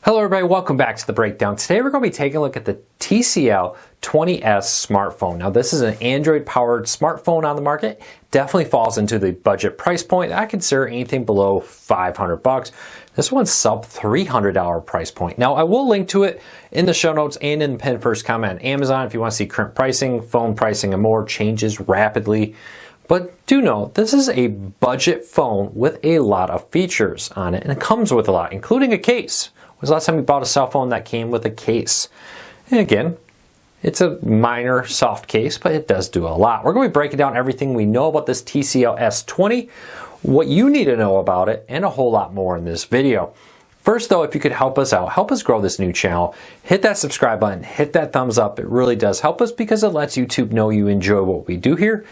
Hello everybody, welcome back to the breakdown. Today we're going to be taking a look at the TCL 20S smartphone. Now this is an Android powered smartphone on the market. Definitely falls into the budget price point. I consider anything below $500. This one's sub $300 price point. Now I will link to it in the show notes and in the pinned first comment on Amazon if you want to see current pricing, phone pricing, and more. Changes rapidly. But do know, this is a budget phone with a lot of features on it, and it comes with a lot, including a case. When was the last time you bought a cell phone that came with a case? And again, it's a minor soft case, but it does do a lot. We're going to be breaking down everything we know about this TCL S20, what you need to know about it, and a whole lot more in this video. First though, if you could help us out, help us grow this new channel, hit that subscribe button, hit that thumbs up. It really does help us because it lets YouTube know you enjoy what we do here.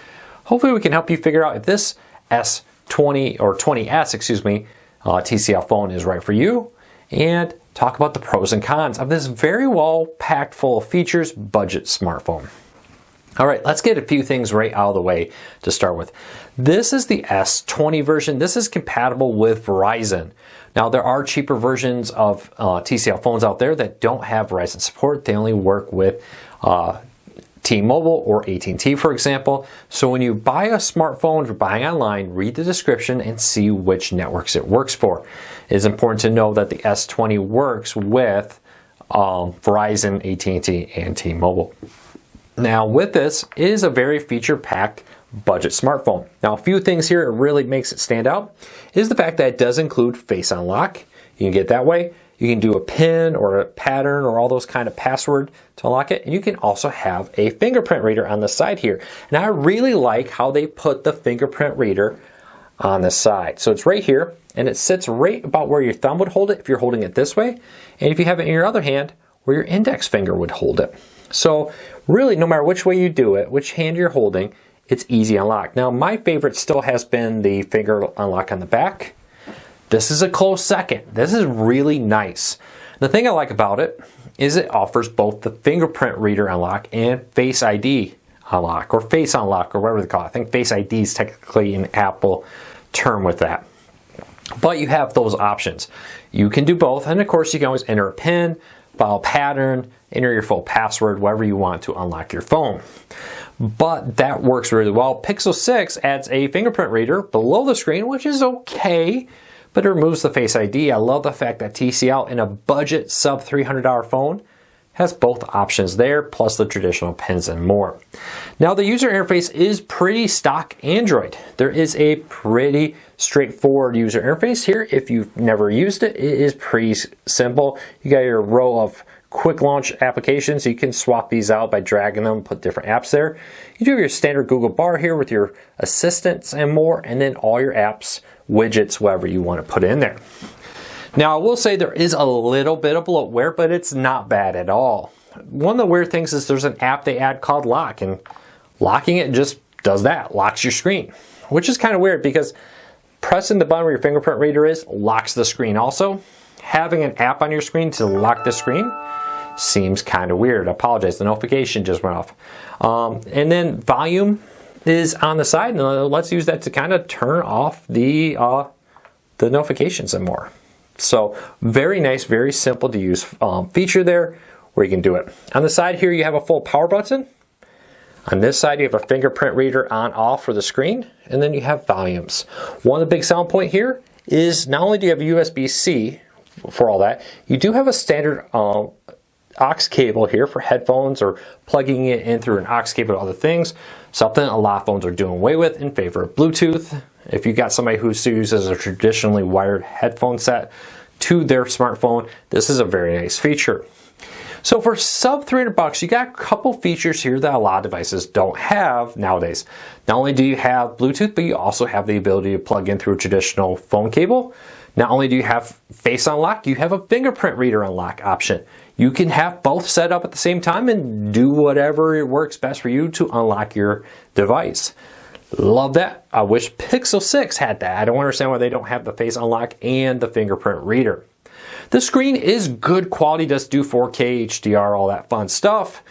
Hopefully we can help you figure out if this S20 or 20S, TCL phone is right for you, and talk about the pros and cons of this very well packed full of features budget smartphone. All right, let's get a few things right out of the way to start with. This is the S20 version. This is compatible with Verizon. Now there are cheaper versions of TCL phones out there that don't have Verizon support. They only work with T-Mobile or AT&T, for example. So when you buy a smartphone, if you're buying online, read the description and see which networks it works for. It is important to know that the S20 works with Verizon, AT&T, and T-Mobile. Now with this, it is a very feature-packed budget smartphone. Now a few things here that really makes it stand out is the fact that it does include Face Unlock. You can get it that way. You can do a PIN or a pattern or all those kind of password to unlock it. And you can also have a fingerprint reader on the side here. And I really like how they put the fingerprint reader on the side. So it's right here and it sits right about where your thumb would hold it if you're holding it this way. And if you have it in your other hand, where your index finger would hold it. So really, no matter which way you do it, which hand you're holding, it's easy unlock. Now my favorite still has been the finger unlock on the back. This is a close second. This is really nice. The thing I like about it is it offers both the fingerprint reader unlock and Face ID unlock, or Face Unlock, or whatever they call it. I think Face ID is technically an Apple term with that. But you have those options. You can do both, and of course you can always enter a PIN, file a pattern, enter your full password, whatever you want to unlock your phone. But that works really well. Pixel 6 adds a fingerprint reader below the screen, which is okay, but it removes the Face ID. I love the fact that TCL in a budget sub $300 phone has both options there, plus the traditional pins and more. Now the user interface is pretty stock Android. There is a pretty straightforward user interface here. If you've never used it, it is pretty simple. You got your row of quick launch applications. You can swap these out by dragging them, put different apps there. You do have your standard Google bar here with your assistants and more, and then all your apps, widgets, whatever you want to put in there. Now I will say there is a little bit of bloatware, but it's not bad at all. One of the weird things is there's an app they add called Lock, and locking it just does that, locks your screen, which is kind of weird because pressing the button where your fingerprint reader is locks the screen also. Having an app on your screen to lock the screen seems kind of weird. I apologize, the notification just went off. And then volume is on the side, and let's use that to kind of turn off the notifications and more. So very nice, very simple to use feature there where you can do it. On the side here you have a full power button. On this side you have a fingerprint reader on off for the screen, and then you have volumes. One of the big selling point here is not only do you have USB-C for all that, you do have a standard aux cable here for headphones or plugging it in through an aux cable to other things. Something a lot of phones are doing away with in favor of Bluetooth. If you got somebody who uses a traditionally wired headphone set to their smartphone, this is a very nice feature. So for sub $300, you got a couple features here that a lot of devices don't have nowadays. Not only do you have Bluetooth, but you also have the ability to plug in through a traditional phone cable. Not only do you have Face Unlock, you have a fingerprint reader unlock option. You can have both set up at the same time and do whatever works best for you to unlock your device. Love that. I wish Pixel 6 had that. I don't understand why they don't have the Face Unlock and the fingerprint reader. The screen is good quality, does do 4K, HDR, all that fun stuff.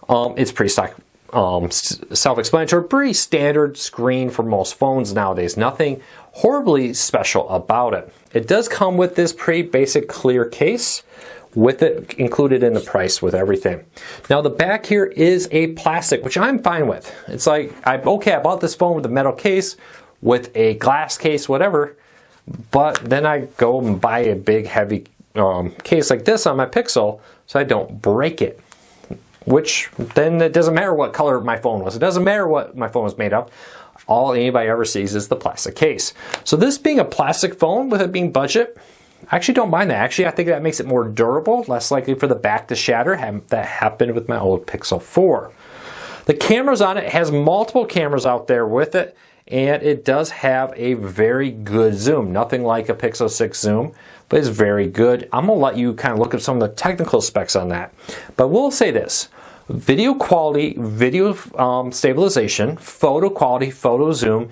It's pretty stock self-explanatory, pretty standard screen for most phones nowadays. Nothing horribly special about it. It does come with this pretty basic clear case with it included in the price with everything. Now the back here is a plastic, which I'm fine with. It's like, okay, I bought this phone with a metal case, with a glass case, whatever, but then I go and buy a big heavy case like this on my Pixel so I don't break it. Which then it doesn't matter what color my phone was. It doesn't matter what my phone was made of. All anybody ever sees is the plastic case. So this being a plastic phone with it being budget, I actually don't mind that. Actually, I think that makes it more durable, less likely for the back to shatter. That happened with my old Pixel 4. The cameras on it has multiple cameras out there with it, and it does have a very good zoom. Nothing like a Pixel 6 zoom, but it's very good. I'm going to let you kind of look at some of the technical specs on that. But we'll say this. Video quality, video stabilization, photo quality, photo zoom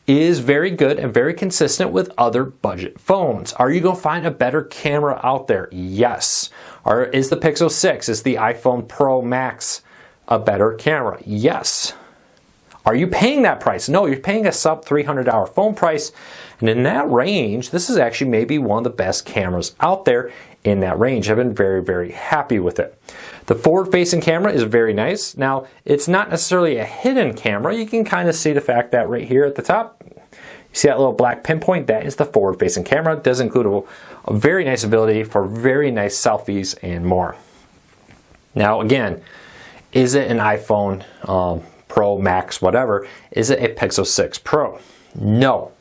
is very good and very consistent with other budget phones. Are you going to find a better camera out there? Yes. Or is the Pixel 6, is the iPhone Pro Max a better camera? Yes. Are you paying that price? No, you're paying a sub $300 phone price. And in that range, this is actually maybe one of the best cameras out there in that range. I've been very, very happy with it. The forward-facing camera is very nice. Now, it's not necessarily a hidden camera. You can kind of see the fact that right here at the top, you see that little black pinpoint? That is the forward-facing camera. It does include a very nice ability for very nice selfies and more. Now, again, is it an iPhone Pro, Max, whatever? Is it a Pixel 6 Pro? No,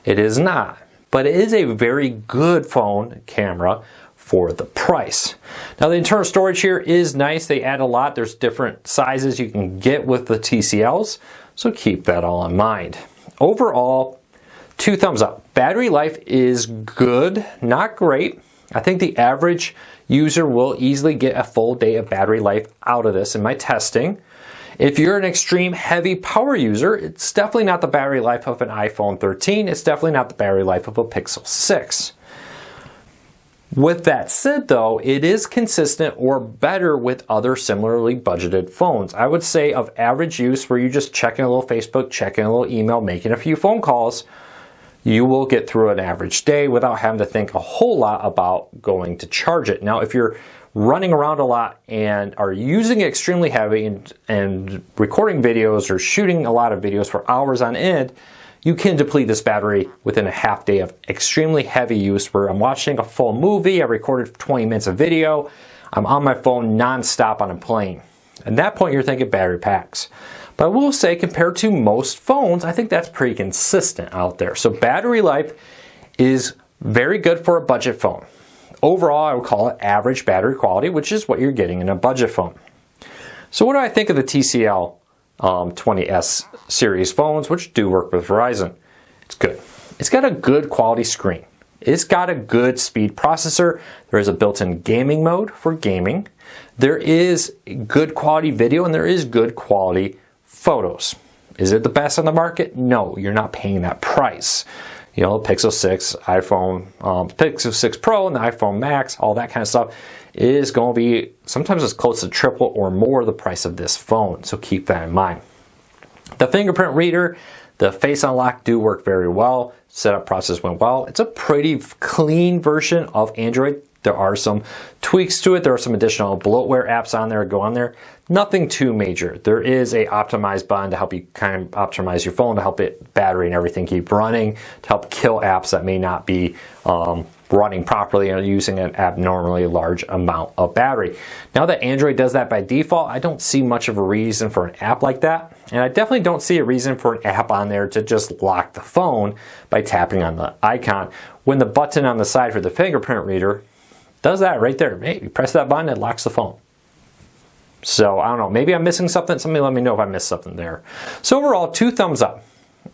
it is not. But it is a very good phone camera for the price. Now the internal storage here is nice. They add a lot. There's different sizes you can get with the TCLs, so keep that all in mind. Overall, 2 thumbs up. Battery life is good, not great. I think the average user will easily get a full day of battery life out of this in my testing. If you're an extreme heavy power user, it's definitely not the battery life of an iPhone 13. It's definitely not the battery life of a Pixel 6. With that said though, it is consistent or better with other similarly budgeted phones. I would say of average use where you're just checking a little Facebook, checking a little email, making a few phone calls, you will get through an average day without having to think a whole lot about going to charge it. Now, if you're running around a lot and are using it extremely heavy and recording videos or shooting a lot of videos for hours on end, you can deplete this battery within a half day of extremely heavy use where I'm watching a full movie, I recorded 20 minutes of video, I'm on my phone non-stop on a plane. At that point, you're thinking battery packs. But I will say, compared to most phones, I think that's pretty consistent out there. So battery life is very good for a budget phone. Overall, I would call it average battery quality, which is what you're getting in a budget phone. So what do I think of the TCL 20S series phones, which do work with Verizon? It's good. It's got a good quality screen. It's got a good speed processor. There is a built-in gaming mode for gaming. There is good quality video and there is good quality photos. Is it the best on the market? No, you're not paying that price. You know, Pixel 6, iPhone, Pixel 6 Pro and the iPhone Max, all that kind of stuff is going to be sometimes as close to triple or more the price of this phone. So keep that in mind. The fingerprint reader, the face unlock do work very well. Setup process went well. It's a pretty clean version of Android. There are some tweaks to it. There are some additional bloatware apps on there. Go on there. Nothing too major. There is a optimize button to help you kind of optimize your phone, to help it battery and everything keep running, to help kill apps that may not be running properly and using an abnormally large amount of battery. Now that Android does that by default, I don't see much of a reason for an app like that. And I definitely don't see a reason for an app on there to just lock the phone by tapping on the icon, when the button on the side for the fingerprint reader does that right there. Hey, you press that button, it locks the phone. So I don't know, maybe I'm missing something. Somebody let me know if I missed something there. So overall, 2 thumbs up.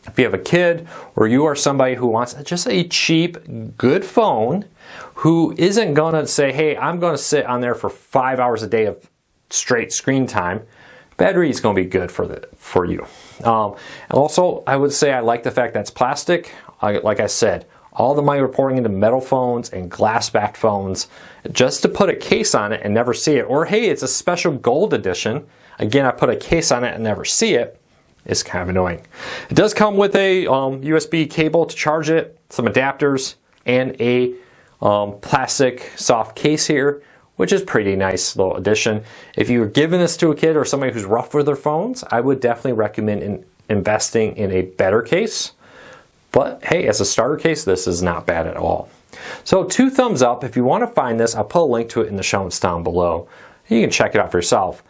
If you have a kid or you are somebody who wants just a cheap, good phone, who isn't going to say, hey, I'm going to sit on there for 5 hours a day of straight screen time, battery is going to be good for you. And also, I would say I like the fact that it's plastic. Like I said, all the money we're pouring into metal phones and glass-backed phones just to put a case on it and never see it. Or hey, it's a special gold edition. Again, I put a case on it and never see it. It's kind of annoying. It does come with a USB cable to charge it, some adapters, and a plastic soft case here, which is pretty nice little addition. If you're giving this to a kid or somebody who's rough with their phones, I would definitely recommend investing in a better case. But hey, as a starter case, this is not bad at all. So 2 thumbs up. If you want to find this, I'll put a link to it in the show notes down below. You can check it out for yourself.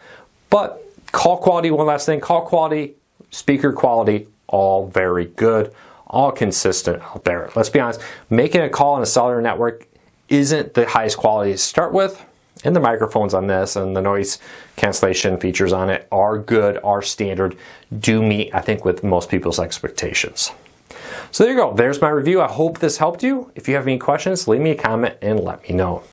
But call quality, one last thing, call quality, speaker quality, all very good, all consistent out there. Let's be honest, making a call on a cellular network isn't the highest quality to start with. And the microphones on this and the noise cancellation features on it are good, are standard, do meet, I think, with most people's expectations. So there you go. There's my review. I hope this helped you. If you have any questions, leave me a comment and let me know.